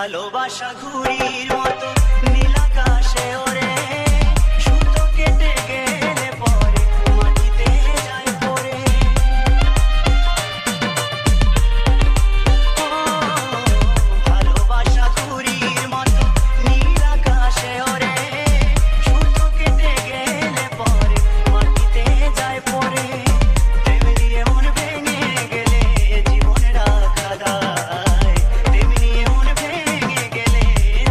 ভালোবাসা ঘুড়ির মতো নীল আকাশে ওড়ে, সুতো কেটে গেলে পরে মাটিতে যায় পড়ে। ভালোবাসা ঘুড়ির মতো নীল আকাশে ওড়ে, সুতো কেটে গেলে পরে মাটিতে যায় পড়ে। প্রেম দিয়ে মন ভেঙে গেলে জীবন রাখা দায়, প্রেম দিয়ে মন ভেঙে গেলে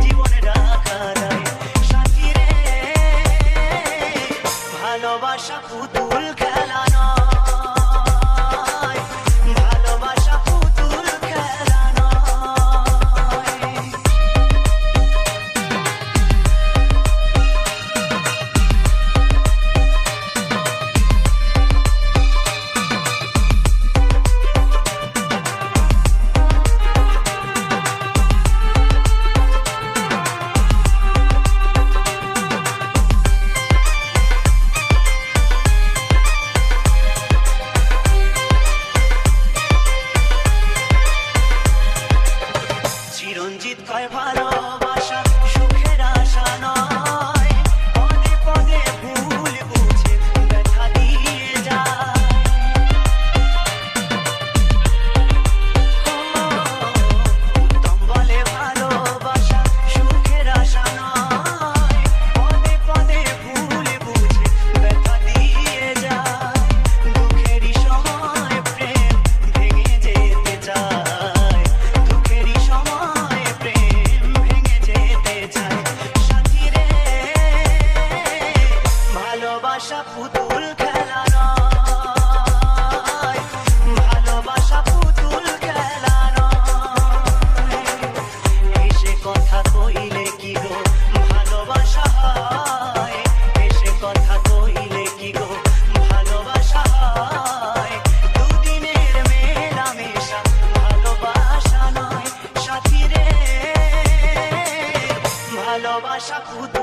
জীবন রাখা দায়। সাথী রে, ভালোবাসা পুতুল খেলা নয়, ভালোবাসা পুতুল খেলা নয়। চিরঞ্জিত কয় ভালোবাসা সুখের আশা নয়, পদে পদে ভুল বুঝে ব্যথা দিয়ে যায়। উত্তম বলে ভালোবাসা সুখের আশা নয়, পদে পদে ভুল বুঝে ব্যথা দিয়ে যায়। দুঃখেরই সময় প্রেম ভেঙে যেতে চায়, দুঃখেরই সময় প্রেম ভেঙে যেতে চায়। সাথী রে, ভালোবাসা পুতুল খেলা নয়, ভালোবাসা পুতুল খেলা নয়। এসে কথা কইলে কি গো ভালোবাসা হয়, এসে কথা কইলে কি গো ভালোবাসা হয়। দুদিনের মেলামেশা ভালোবাসা নয়। সাথী রে, ভালোবাসা পুতুল